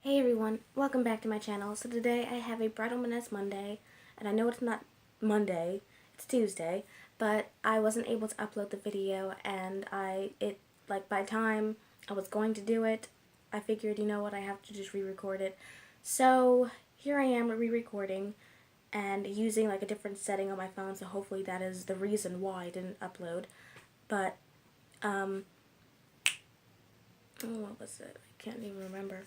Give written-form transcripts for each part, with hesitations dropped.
Hey everyone, welcome back to my channel. So today I have a Bridal Menace Monday, and I know it's not Monday, it's Tuesday, but I wasn't able to upload the video, and by the time I was going to do it, I figured, you know what, I have to just re-record it. So here I am re-recording and using like a different setting on my phone, so hopefully that is the reason why I didn't upload. But, what was it? I can't even remember.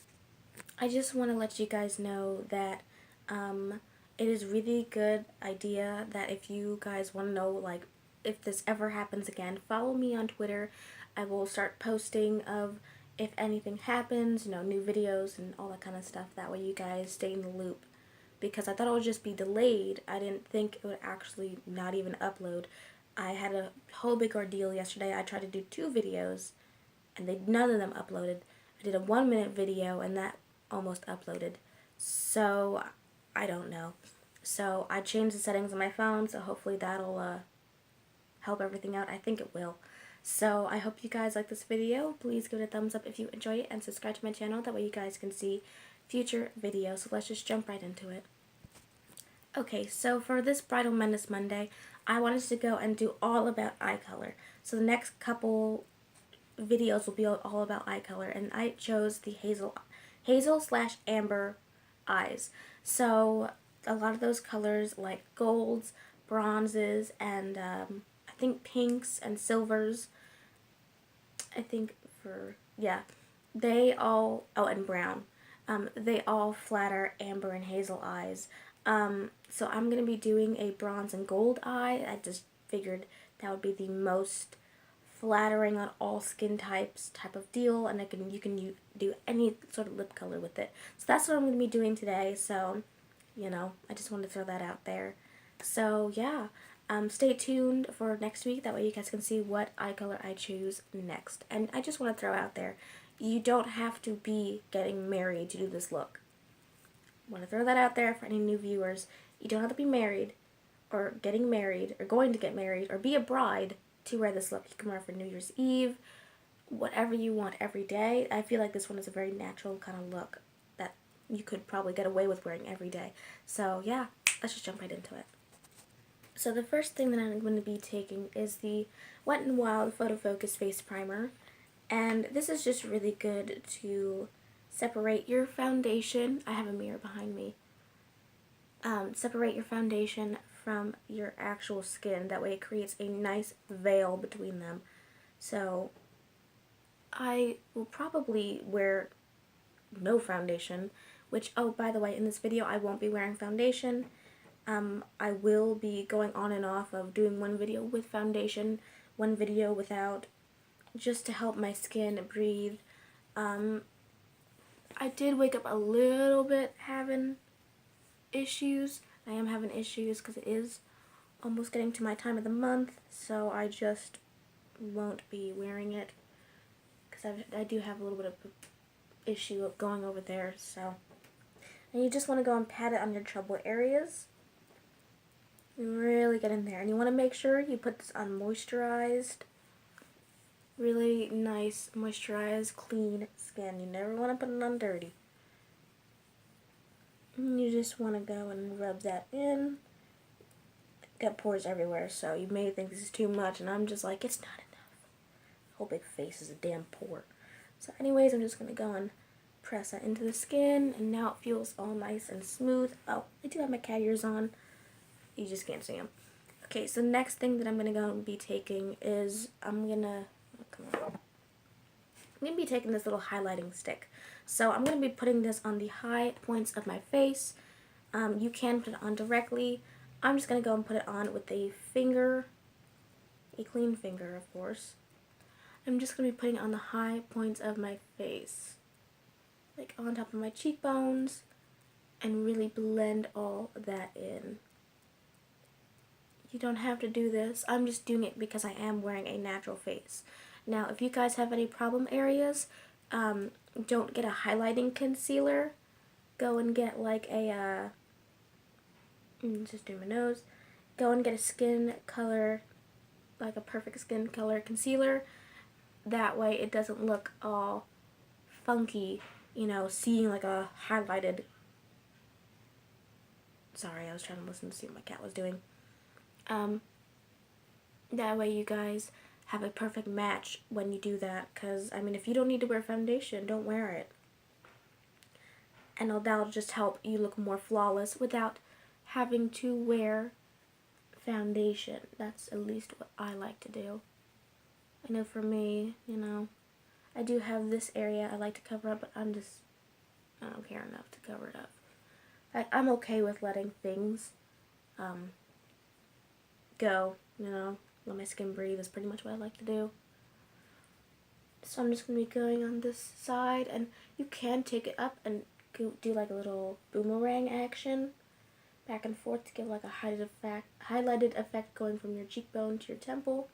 I just want to let you guys know that it is really good idea that if you guys want to know, like, if this ever happens again, follow me on Twitter. I will start posting of if anything happens, new videos and all that kind of stuff. That way you guys stay in the loop. Because I thought it would just be delayed. I didn't think it would actually not even upload. I had a whole big ordeal yesterday. I tried to do 2 videos and none of them uploaded. I did a 1-minute video and that almost uploaded. So I don't know. So I changed the settings on my phone, so hopefully that'll help everything out. I think it will. So I hope you guys like this video. Please give it a thumbs up if you enjoy it and subscribe to my channel. That way you guys can see future videos. So let's just jump right into it. Okay, so for this Bridal Menace Monday, I wanted to go and do all about eye color. So the next couple videos will be all about eye color, and I chose the Hazel/Amber eyes. So a lot of those colors like golds, bronzes, and I think pinks and silvers. I think and brown. They all flatter amber and hazel eyes. So I'm going to be doing a bronze and gold eye. I just figured that would be the most flattering on all skin types type of deal, and you can do any sort of lip color with it. So that's what I'm going to be doing today. So, I just wanted to throw that out there. So yeah, stay tuned for next week. That way you guys can see what eye color I choose next. And I just want to throw out there, you don't have to be getting married to do this look. I want to throw that out there for any new viewers. You don't have to be married or getting married or going to get married or be a bride to wear this look. You can wear it for New Year's Eve, whatever you want every day. I feel like this one is a very natural kind of look that you could probably get away with wearing every day. So yeah, let's just jump right into it. So the first thing that I'm going to be taking is the Wet n Wild Photo Focus Face Primer. And this is just really good to separate your foundation. I have a mirror behind me. Separate your foundation from your actual skin. That way it creates a nice veil between them. So I will probably wear no foundation, which, oh, by the way, in this video I won't be wearing foundation. I will be going on and off of doing one video with foundation, one video without, just to help my skin breathe. I did wake up a little bit having issues. I am having issues because it is almost getting to my time of the month, so I just won't be wearing it because I do have a little bit of issue going over there. So, and you just want to go and pat it on your trouble areas and really get in there, and you want to make sure you put this on moisturized, really nice moisturized clean skin. You never want to put it on dirty. And you just want to go and rub that in. Got pores everywhere, so you may think this is too much, and I'm just like, it's not enough. Whole big face is a damn pore. So anyways, I'm just going to go and press that into the skin, and now it feels all nice and smooth. Oh, I do have my cat ears on. You just can't see them. Okay, so next thing that I'm going to go and be taking is, I'm going to be taking this little highlighting stick. So I'm going to be putting this on the high points of my face. You can put it on directly. I'm just going to go and put it on with a finger, a clean finger, of course. I'm just going to be putting it on the high points of my face, like on top of my cheekbones, and really blend all that in. You don't have to do this. I'm just doing it because I am wearing a natural face. Now, if you guys have any problem areas, don't get a highlighting concealer. Go and get like a, just do my nose. Go and get a skin color, like a perfect skin color concealer. That way it doesn't look all funky you know, seeing like a highlighted, sorry, I was trying to listen to see what my cat was doing. That way you guys have a perfect match when you do that, because, I mean, if you don't need to wear foundation, don't wear it. And that'll just help you look more flawless without having to wear foundation. That's at least what I like to do. I know for me, you know, I do have this area I like to cover up, but I don't care enough to cover it up. I'm okay with letting things go, you know, let my skin breathe is pretty much what I like to do. So I'm just going to be going on this side, and you can take it up and do like a little boomerang action back and forth to give like a highlighted effect going from your cheekbone to your temple.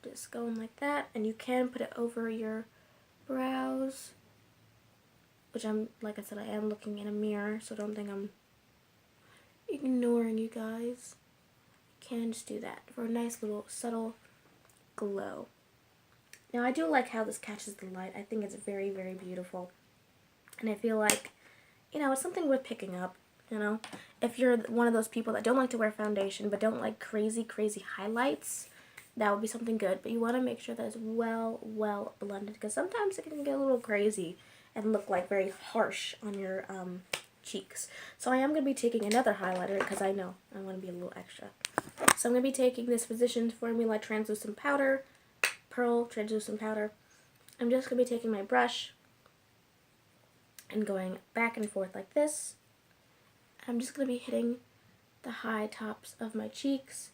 Just going like that, and you can put it over your brows, which like I said, I am looking in a mirror, so don't think I'm ignoring you guys. You can just do that for a nice little subtle glow. Now I do like how this catches the light. I think it's very, very beautiful. And I feel like, you know, it's something worth picking up, you know. If you're one of those people that don't like to wear foundation but don't like crazy, crazy highlights, that would be something good. But you want to make sure that it's well blended, because sometimes it can get a little crazy and look like very harsh on your cheeks. So I am going to be taking another highlighter, because I know I want to be a little extra. So I'm going to be taking this Physicians Formula translucent powder, pearl translucent powder. I'm just going to be taking my brush and going back and forth like this. I'm just going to be hitting the high tops of my cheeks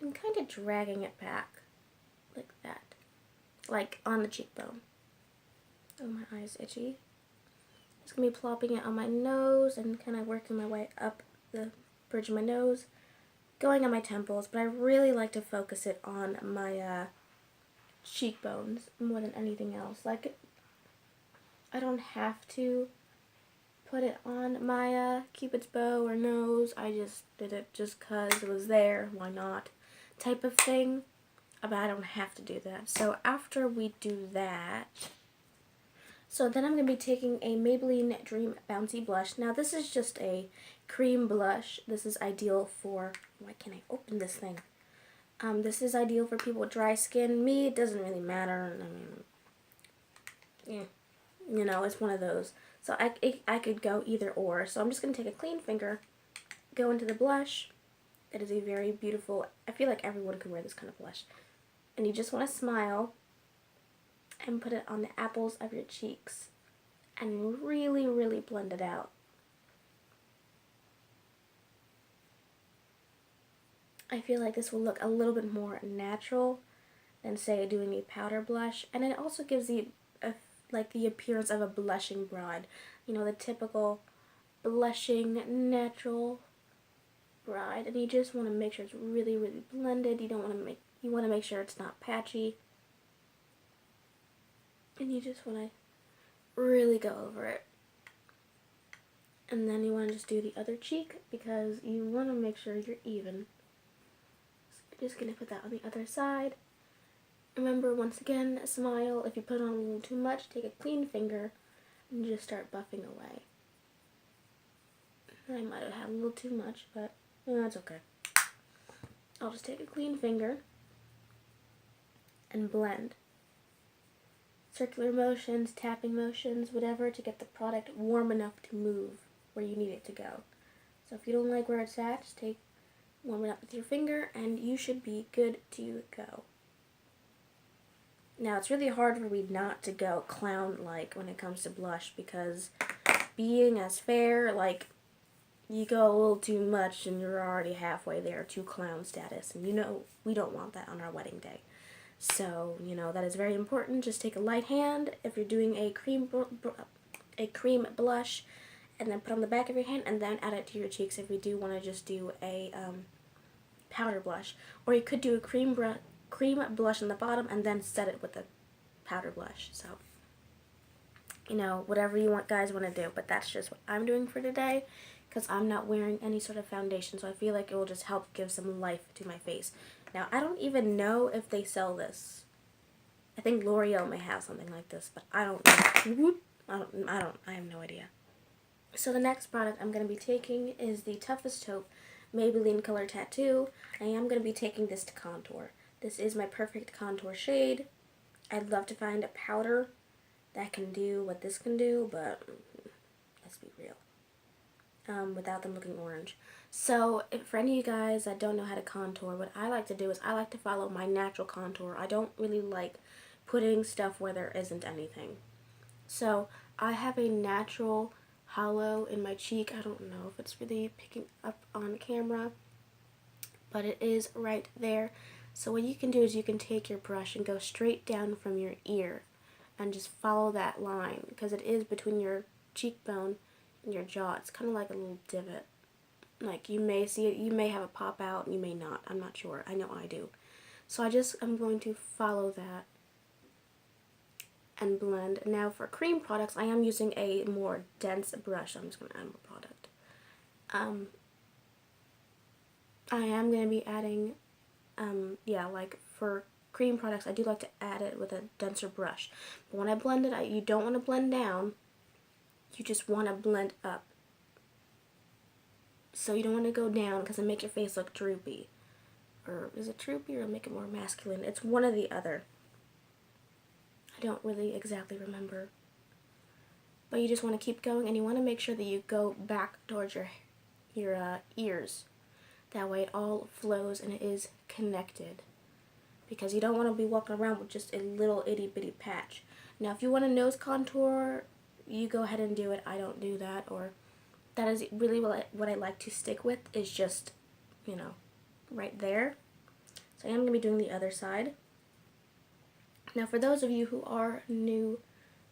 and kind of dragging it back like that, like on the cheekbone. Oh, my eye's itchy. Just going to be plopping it on my nose and kind of working my way up the bridge of my nose, going on my temples, but I really like to focus it on my cheekbones more than anything else. Like, I don't have to put it on my Cupid's bow or nose. I just did it just because it was there, why not, type of thing. But I don't have to do that. So after we do that, so then I'm going to be taking a Maybelline Dream Bouncy Blush. Now this is just a cream blush. This is ideal for, why can't I open this thing? This is ideal for people with dry skin. Me, it doesn't really matter. I mean, yeah, you know, it's one of those. So I could go either or. So I'm just going to take a clean finger, go into the blush. It is a very beautiful, I feel like everyone could wear this kind of blush. And you just want to smile and put it on the apples of your cheeks and really, really blend it out. I feel like this will look a little bit more natural than, say, doing a powder blush. And it also gives the appearance of a blushing bride. You know, the typical blushing, natural bride. And you just want to make sure it's really, really blended. You want to make sure it's not patchy. And you just want to really go over it. And then you want to just do the other cheek, because you want to make sure you're even. Just going to put that on the other side. Remember, once again, smile. If you put on a little too much, take a clean finger and just start buffing away. I might have had a little too much, but that's okay. I'll just take a clean finger and blend. Circular motions, tapping motions, whatever, to get the product warm enough to move where you need it to go. So if you don't like where it's at, just warm it up with your finger, and you should be good to go. Now, it's really hard for me not to go clown-like when it comes to blush, because being as fair, like, you go a little too much and you're already halfway there to clown status, and you know we don't want that on our wedding day. So, you know, that is very important. Just take a light hand if you're doing a cream blush, and then put on the back of your hand, and then add it to your cheeks if you do want to just do a powder blush. Or you could do a cream blush on the bottom and then set it with a powder blush. So, you know, whatever you guys want to do. But that's just what I'm doing for today, because I'm not wearing any sort of foundation. So I feel like it will just help give some life to my face. Now, I don't even know if they sell this. I think L'Oreal may have something like this, but I don't know. I have no idea. So the next product I'm going to be taking is the Toughest Taupe Maybelline Color Tattoo. I am going to be taking this to contour. This is my perfect contour shade. I'd love to find a powder that can do what this can do, but let's be real. Without them looking orange. So for any of you guys that don't know how to contour, what I like to do is I like to follow my natural contour. I don't really like putting stuff where there isn't anything. So I have a natural hollow in my cheek. I don't know if it's really picking up on camera, but it is right there. So what you can do is you can take your brush and go straight down from your ear and just follow that line, because it is between your cheekbone and your jaw. It's kind of like a little divot. Like, you may see it, you may have it pop out, and you may not. I'm not sure. I know I do. So I'm going to follow that and blend. Now for cream products, I am using a more dense brush. I'm just going to add more product. I am going to be adding, like for cream products, I do like to add it with a denser brush. But when I blend it, you don't want to blend down. You just want to blend up. So you don't want to go down because it'll make your face look droopy. Or is it droopy or make it more masculine? It's one or the other. I don't really exactly remember. But you just want to keep going, and you want to make sure that you go back towards your ears. That way it all flows and it is connected. Because you don't want to be walking around with just a little itty bitty patch. Now if you want a nose contour, you go ahead and do it. I don't do that. Or that is really what I like to stick with, is just, right there. So I am going to be doing the other side. Now for those of you who are new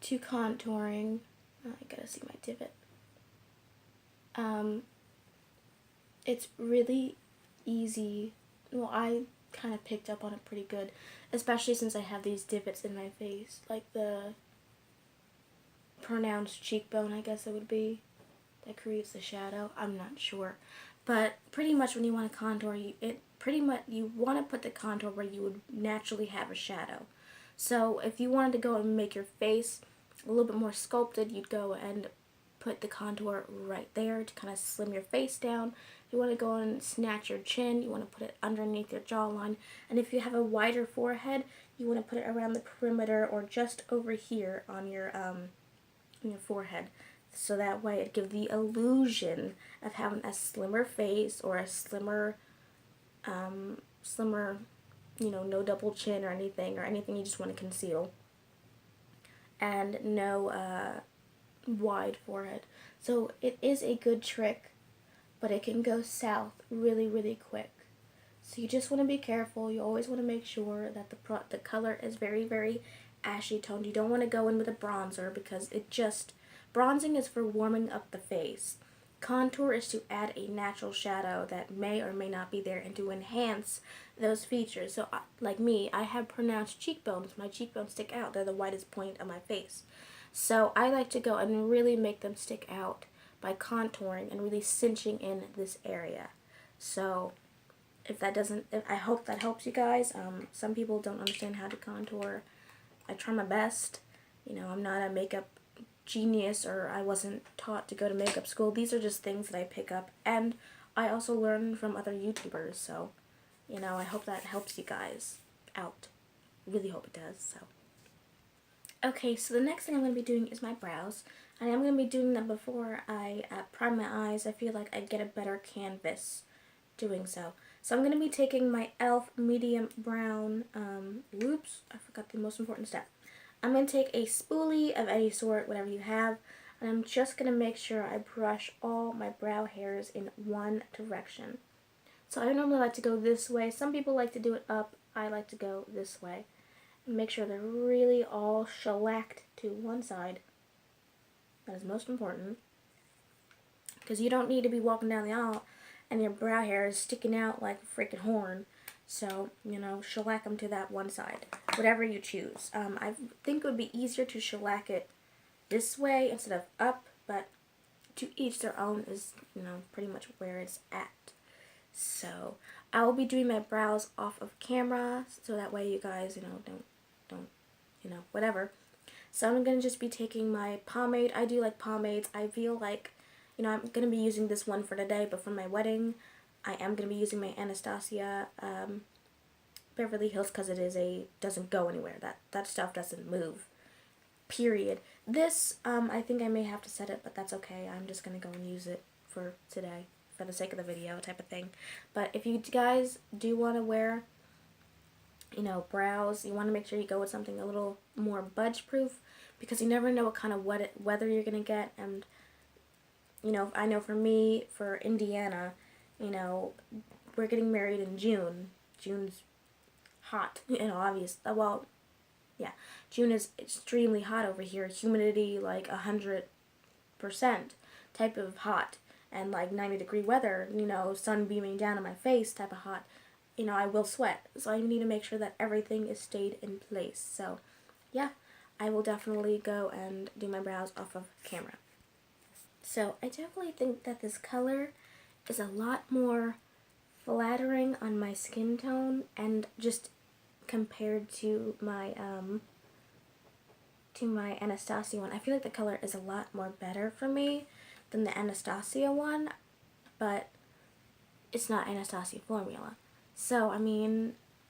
to contouring, I gotta see my divot. It's really easy. Well, I kind of picked up on it pretty good, especially since I have these divots in my face, like the pronounced cheekbone, I guess it would be, that creates the shadow. I'm not sure, but pretty much when you want to contour, you want to put the contour where you would naturally have a shadow. So if you wanted to go and make your face a little bit more sculpted, you'd go and put the contour right there to kind of slim your face down. If you want to go and snatch your chin, you want to put it underneath your jawline. And if you have a wider forehead, you want to put it around the perimeter or just over here on your forehead. So that way it gives the illusion of having a slimmer face, or a slimmer, no double chin or anything you just want to conceal. And no wide forehead. So it is a good trick, but it can go south really, really quick. So you just want to be careful. You always want to make sure that the color is very, very ashy toned. You don't want to go in with a bronzer, because bronzing is for warming up the face. Contour is to add a natural shadow that may or may not be there, and to enhance those features. So like me, I have pronounced cheekbones. My cheekbones stick out. They're the widest point of my face. So I like to go and really make them stick out by contouring and really cinching in this area. So I hope that helps you guys. Some people don't understand how to contour. I try my best. I'm not a makeup genius, or I wasn't taught to go to makeup school. These are just things that I pick up, and I also learn from other YouTubers. So, I hope that helps you guys out. Really hope it does. So. Okay, so the next thing I'm going to be doing is my brows. And I'm going to be doing them before I prime my eyes. I feel like I get a better canvas doing so. So I'm going to be taking my e.l.f. medium brown, oops, I forgot the most important step. I'm going to take a spoolie of any sort, whatever you have, and I'm just going to make sure I brush all my brow hairs in one direction. So I normally like to go this way. Some people like to do it up. I like to go this way. Make sure they're really all shellacked to one side. That is most important. Because you don't need to be walking down the aisle and your brow hair is sticking out like a freaking horn. So, shellac them to that one side. Whatever you choose. I think it would be easier to shellac it this way instead of up, but to each their own is, pretty much where it's at. So, I will be doing my brows off of camera, so that way you guys, don't, whatever. So I'm going to just be taking my pomade. I do like pomades. I feel like, I'm going to be using this one for today, but for my wedding, I am going to be using my Anastasia Beverly Hills because doesn't go anywhere. That stuff doesn't move. Period. This, I think I may have to set it, but that's okay. I'm just going to go and use it for today, for the sake of the video type of thing. But if you guys do want to wear, brows, you want to make sure you go with something a little more budge proof, because you never know what kind of weather you're going to get. And, I know for me, for Indiana, we're getting married in June. June's hot, obvious. Well, yeah, June is extremely hot over here. Humidity like 100% type of hot, and like 90-degree weather, sun beaming down on my face type of hot. I will sweat, so I need to make sure that everything is stayed in place. So, yeah, I will definitely go and do my brows off of camera. So, I definitely think that this color is a lot more flattering on my skin tone, and just compared to my Anastasia one. I feel like the color is a lot more better for me than the Anastasia one, but it's not Anastasia formula. So,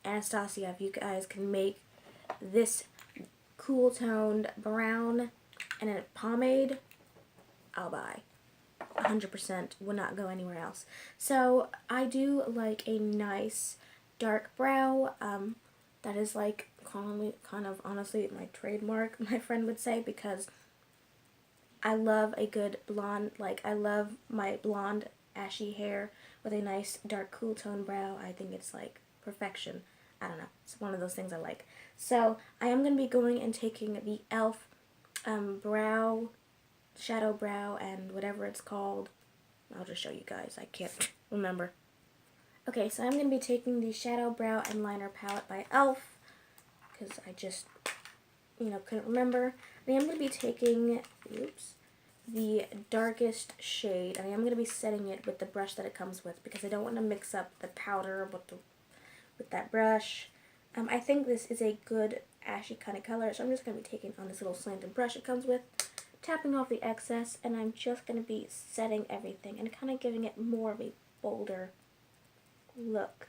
Anastasia, if you guys can make this cool toned brown and a pomade, I'll buy. 100% would not go anywhere else. So, I do like a nice dark brow. That is like kind of honestly my trademark, my friend would say, because I love a good blonde, I love my blonde ashy hair with a nice dark cool tone brow. I think it's like perfection. I don't know. It's one of those things I like. So I am going to be going and taking the e.l.f. Shadow brow, and whatever it's called. I'll just show you guys. I can't remember. Okay, so I'm going to be taking the Shadow Brow and Liner Palette by e.l.f. because I just, couldn't remember. And I'm going to be taking, the darkest shade, and I'm going to be setting it with the brush that it comes with, because I don't want to mix up the powder with that brush. I think this is a good ashy kind of color, so I'm just going to be taking on this little slanted brush it comes with, tapping off the excess, and I'm just going to be setting everything and kind of giving it more of a bolder look.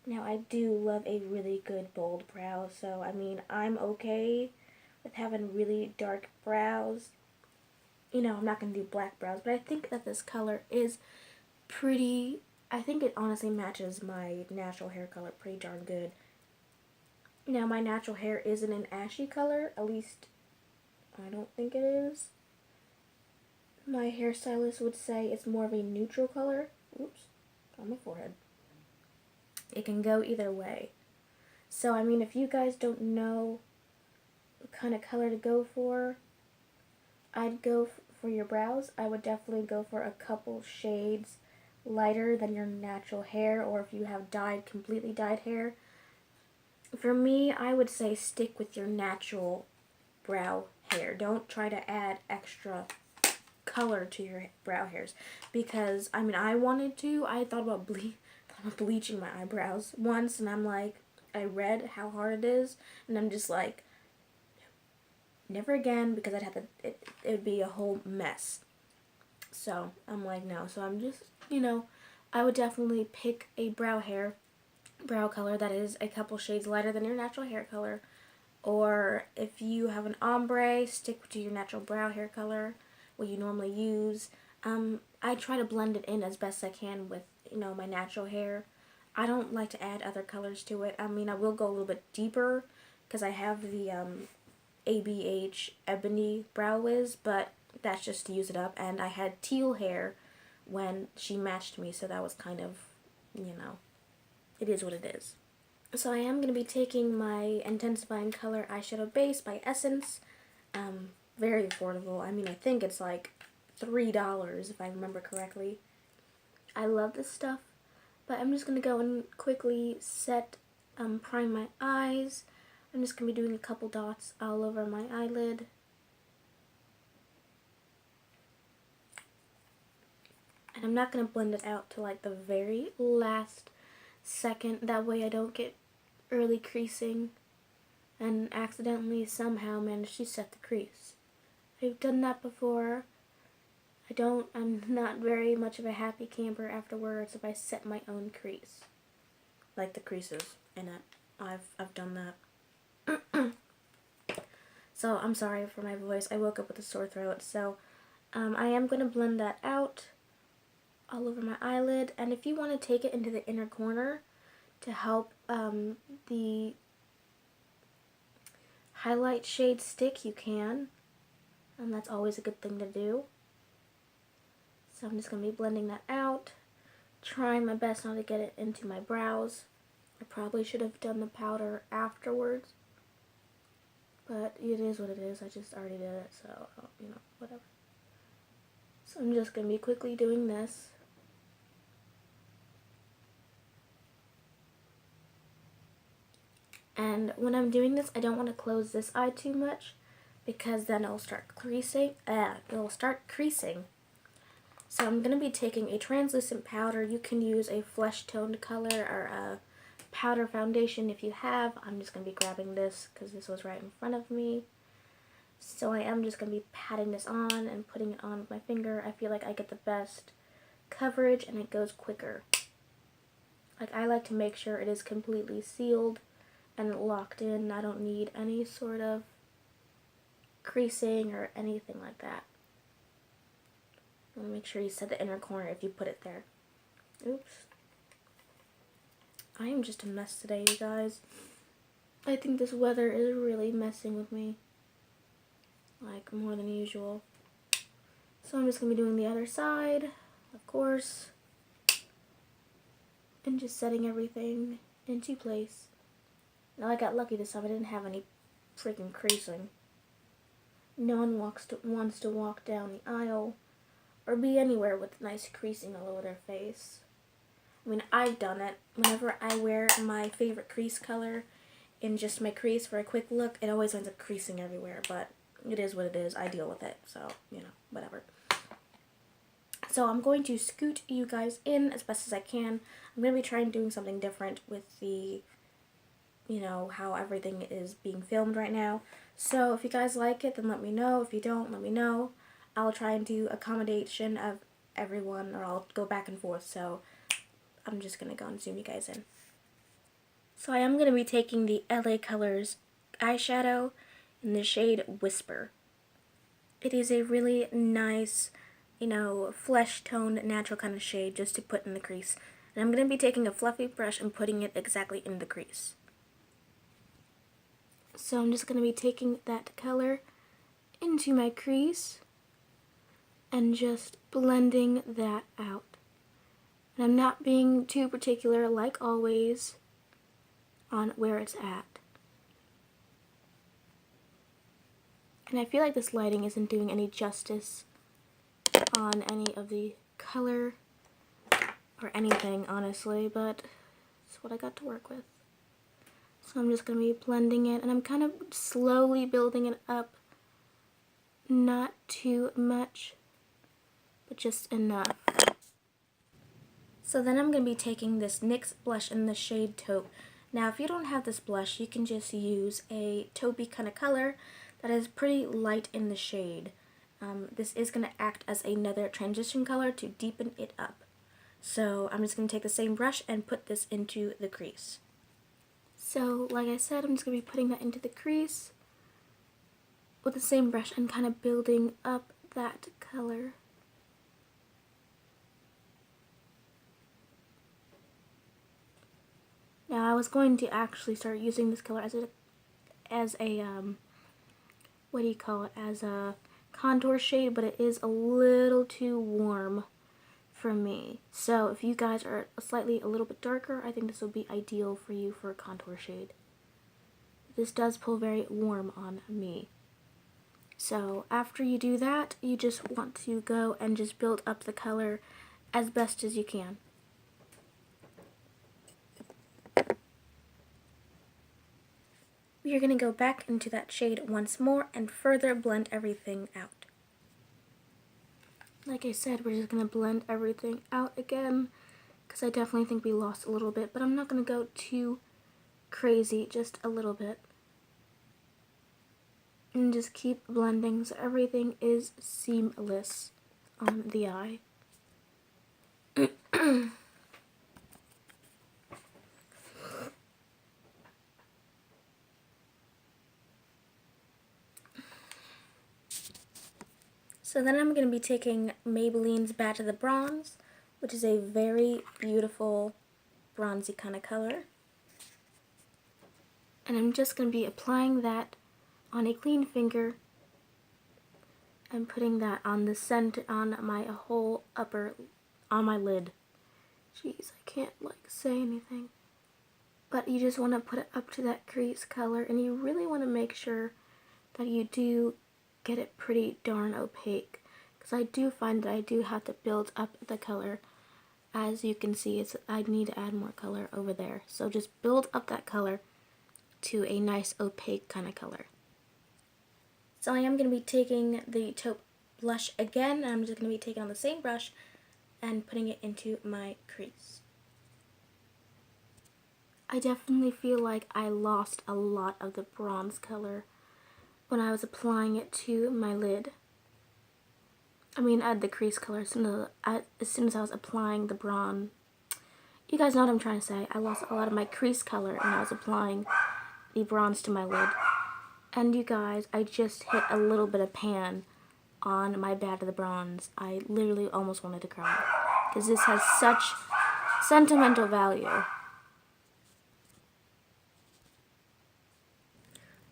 Now, I do love a really good bold brow, so I'm okay with having really dark brows. I'm not going to do black brows, but I think that this color is pretty, I think it honestly matches my natural hair color pretty darn good. Now, my natural hair isn't an ashy color, at least I don't think it is. My hairstylist would say it's more of a neutral color. Oops, on my forehead. It can go either way. So, if you guys don't know what kind of color to go for, I'd go for your brows. I would definitely go for a couple shades lighter than your natural hair, or if you have completely dyed hair. For me, I would say stick with your natural brow hair. Don't try to add extra color to your brow hairs, because I wanted to. I thought about bleaching my eyebrows once, and I read how hard it is, and I'm just like, never again, because it would be a whole mess. So I'm like, no. So I'm just, I would definitely pick a brow color that is a couple shades lighter than your natural hair color. Or if you have an ombre, stick to your natural brow hair color, what you normally use. I try to blend it in as best I can with, my natural hair. I don't like to add other colors to it. I will go a little bit deeper, because I have the ABH Ebony Brow Wiz, but that's just to use it up. And I had teal hair when she matched me, so that was kind of, it is what it is. So I am going to be taking my Intensifying Color Eyeshadow Base by Essence. Very affordable. I think it's like $3 if I remember correctly. I love this stuff, but I'm just going to go and quickly prime my eyes. I'm just going to be doing a couple dots all over my eyelid. And I'm not going to blend it out to like the very last second. That way I don't get early creasing. and accidentally somehow managed to set the crease. I've done that before. I'm not very much of a happy camper afterwards if I set my own crease. Like the creases in it. I've done that. So I'm sorry for my voice. I woke up with a sore throat. So I am going to blend that out all over my eyelid. And if you want to take it into the inner corner to help the highlight shade stick, you can. And that's always a good thing to do. So I'm just going to be blending that out. Trying my best not to get it into my brows. I probably should have done the powder afterwards. But it is what it is. I just already did it, so, you know, whatever. So I'm just going to be quickly doing this. And when I'm doing this, I don't want to close this eye too much because then it'll start creasing. So I'm going to be taking a translucent powder. You can use a flesh toned color or a powder foundation if you have. I'm just going to be grabbing this because this was right in front of me. So I am just going to be patting this on and putting it on with my finger. I feel like I get the best coverage and it goes quicker. Like, I like to make sure it is completely sealed and locked in. I don't need any sort of creasing or anything like that. Make sure you set the inner corner if you put it there. Oops. I am just a mess today, you guys. I think this weather is really messing with me. Like, more than usual. So I'm just going to be doing the other side, of course. And just setting everything into place. Now, I got lucky this time. I didn't have any freaking creasing. No one wants to walk down the aisle or be anywhere with nice creasing all over their face. I mean, I've done it. Whenever I wear my favorite crease color in just my crease for a quick look, it always ends up creasing everywhere, but it is what it is. I deal with it, so, you know, whatever. So I'm going to scoot you guys in as best as I can. I'm going to be trying doing something different with the, you know, how everything is being filmed right now. So if you guys like it, then let me know. If you don't, let me know. I'll try and do accommodation of everyone, or I'll go back and forth. So I'm just going to go and zoom you guys in. So I am going to be taking the LA Colors eyeshadow in the shade Whisper. It is a really nice, you know, flesh-toned, natural kind of shade just to put in the crease. And I'm going to be taking a fluffy brush and putting it exactly in the crease. So I'm just going to be taking that color into my crease and just blending that out. And I'm not being too particular, like always, on where it's at. And I feel like this lighting isn't doing any justice on any of the color or anything, honestly, but it's what I got to work with. So I'm just going to be blending it, and I'm kind of slowly building it up. Not too much, but just enough. So then I'm going to be taking this NYX blush in the shade Taupe. Now, if you don't have this blush, you can just use a taupey kind of color that is pretty light in the shade. This is going to act as another transition color to deepen it up. So I'm just going to take the same brush and put this into the crease. So, like I said, I'm just going to be putting that into the crease with the same brush and kind of building up that color. Now, I was going to actually start using this color as a what do you call it, as a contour shade, but it is a little too warm for me. So if you guys are a little bit darker, I think this will be ideal for you for a contour shade. This does pull very warm on me. So after you do that, you just want to go and just build up the color as best as you can. We are going to go back into that shade once more and further blend everything out. Like I said, we're just going to blend everything out again, because I definitely think we lost a little bit, but I'm not going to go too crazy, just a little bit. And just keep blending so everything is seamless on the eye. So then I'm going to be taking Maybelline's Back to the Bronze, which is a very beautiful bronzy kind of color. And I'm just going to be applying that on a clean finger and putting that on the center, on my whole upper, on my lid. Jeez, I can't say anything. But you just want to put it up to that crease color, and you really want to make sure that you do get it pretty darn opaque, because I do find that I do have to build up the color. As you can see, I need to add more color over there. So just build up that color to a nice opaque kind of color. So I am going to be taking the taupe blush again, and I'm just going to be taking on the same brush and putting it into my crease. I definitely feel like I lost a lot of the bronze color when I was applying it to my lid. I mean, the crease color as soon as I was applying the bronze. You guys know what I'm trying to say. I lost a lot of my crease color when I was applying the bronze to my lid. And you guys, I just hit a little bit of pan on my Back to the Bronze. I literally almost wanted to cry, because this has such sentimental value.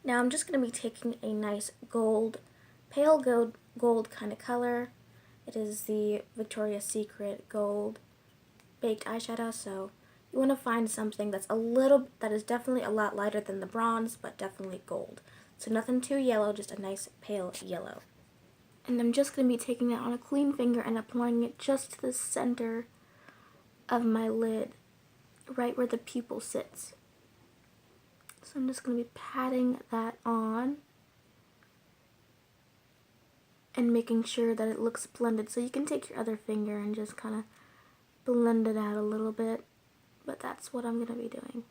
Now I'm just going to be taking a nice pale gold kind of color. It is the Victoria's Secret gold baked eyeshadow, so you want to find something that is definitely a lot lighter than the bronze, but definitely gold. So nothing too yellow, just a nice pale yellow. And I'm just going to be taking that on a clean finger and applying it just to the center of my lid, right where the pupil sits. So I'm just going to be patting that on and making sure that it looks blended. So you can take your other finger and just kind of blend it out a little bit, but that's what I'm going to be doing.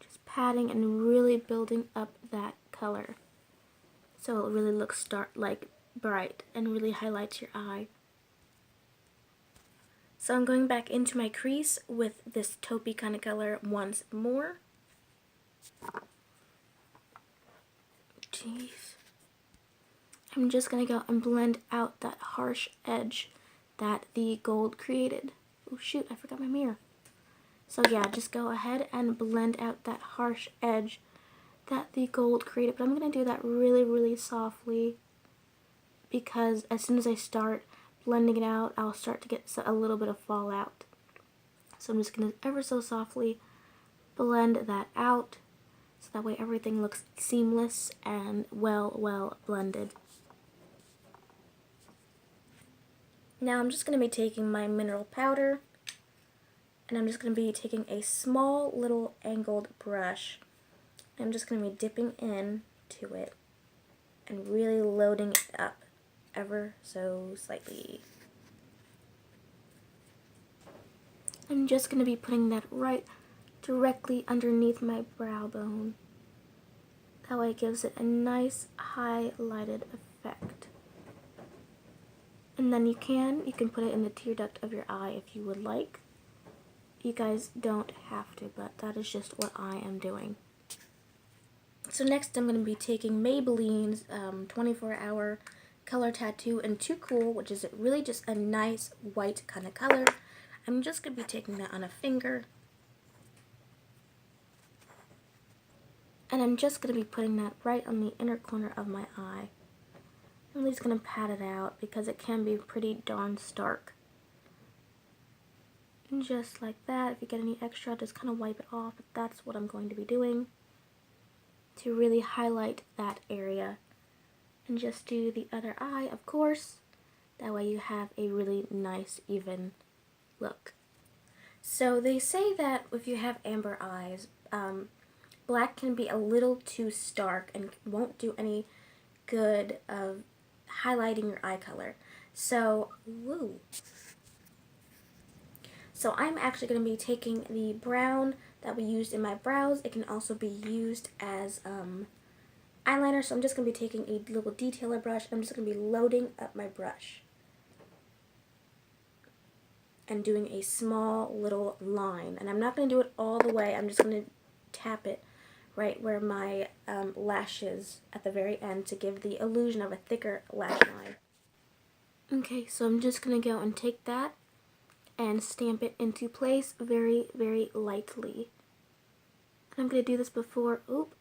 Just patting and really building up that color so it really looks bright and really highlights your eye. So I'm going back into my crease with this taupey kind of color once more. Jeez. I'm just going to go and blend out that harsh edge that the gold created. Oh shoot, I forgot my mirror. So yeah, just go ahead and blend out that harsh edge that the gold created. But I'm going to do that really, really softly, because as soon as I start blending it out, I'll start to get a little bit of fallout. So I'm just going to ever so softly blend that out, so that way everything looks seamless and well blended. Now I'm just going to be taking my mineral powder, and I'm just going to be taking a small little angled brush. I'm just going to be dipping in to it and really loading it up ever so slightly. I'm just going to be putting that right directly underneath my brow bone. That way it gives it a nice highlighted effect. And then you can put it in the tear duct of your eye if you would like. You guys don't have to, but that is just what I am doing. So next I'm going to be taking Maybelline's 24-hour color tattoo in Too Cool, which is really just a nice white kind of color. I'm just going to be taking that on a finger. And I'm just going to be putting that right on the inner corner of my eye. I'm just going to pat it out because it can be pretty darn stark. And just like that, if you get any extra, just kind of wipe it off. But that's what I'm going to be doing to really highlight that area. And just do the other eye, of course. That way you have a really nice, even look. So they say that if you have amber eyes, black can be a little too stark and won't do any good of highlighting your eye color. So, So I'm actually going to be taking the brown that we used in my brows. It can also be used as eyeliner, so I'm just going to be taking a little detailer brush. I'm just going to be loading up my brush and doing a small little line. And I'm not going to do it all the way. I'm just going to tap it right where my lash is at the very end to give the illusion of a thicker lash line. Okay, so I'm just going to go and take that and stamp it into place very, very lightly. And I'm going to do this before, oop,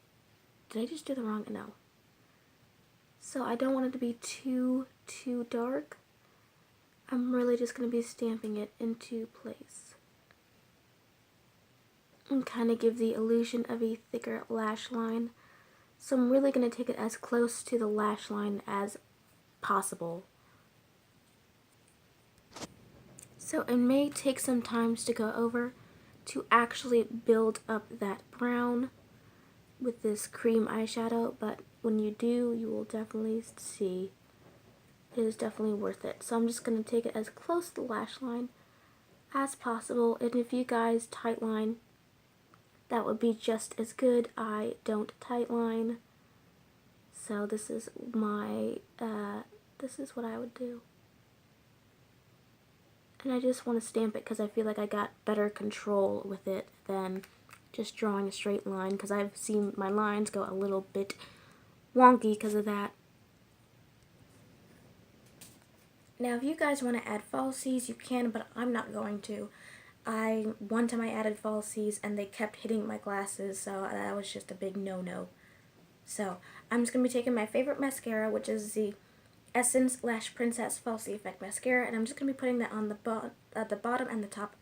did I just do the wrong, no. So I don't want it to be too dark. I'm really just going to be stamping it into place. And kind of give the illusion of a thicker lash line. So I'm really going to take it as close to the lash line as possible. So it may take some time to go over to actually build up that brown with this cream eyeshadow, but when you do, you will definitely see it is definitely worth it. So I'm just going to take it as close to the lash line as possible, and if you guys tightline, that would be just as good. I don't tightline, so this is my, this is what I would do. And I just want to stamp it because I feel like I got better control with it than just drawing a straight line, because I've seen my lines go a little bit wonky because of that. Now if you guys want to add falsies, you can, but I'm not going to. One time I added falsies and they kept hitting my glasses, so that was just a big no-no. So I'm just going to be taking my favorite mascara, which is the Essence Lash Princess Falsie Effect Mascara, and I'm just going to be putting that on the bottom and the top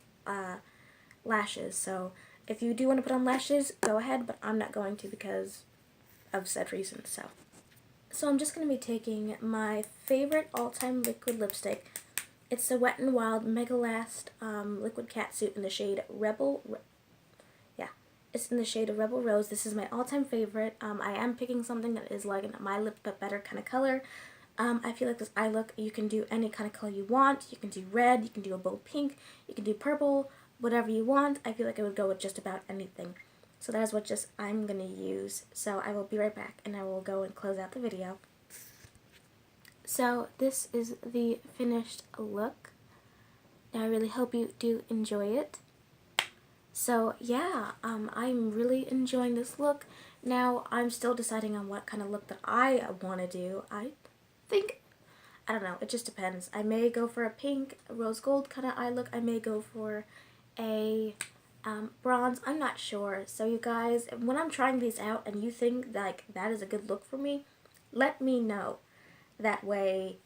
lashes. So if you do want to put on lashes, go ahead, but I'm not going to because of said reasons. So I'm just going to be taking my favorite all-time liquid lipstick. It's the Wet n Wild Mega Last Liquid Catsuit in the shade it's in the shade of Rebel Rose. This is my all-time favorite. I am picking something that is like a My Lip But Better kind of color. I feel like this eye look, you can do any kind of color you want. You can do red, you can do a bold pink, you can do purple, whatever you want. I feel like I would go with just about anything. So that is what I'm going to use. So I will be right back and I will go and close out the video. So this is the finished look. Now I really hope you do enjoy it. So yeah, I'm really enjoying this look. Now I'm still deciding on what kind of look that I want to do. I don't know, it just depends. I may go for a pink, rose gold kind of eye look. I may go for a bronze. I'm not sure. So you guys, when I'm trying these out and you think like that is a good look for me, let me know. That way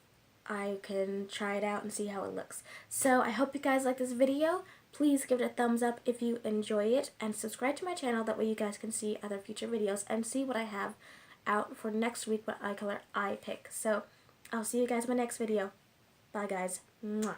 I can try it out and see how it looks. So I hope you guys like this video. Please give it a thumbs up if you enjoy it, and subscribe to my channel. That way you guys can see other future videos and see what I have out for next week, what eye color I pick. So I'll see you guys in my next video. Bye guys. Mwah.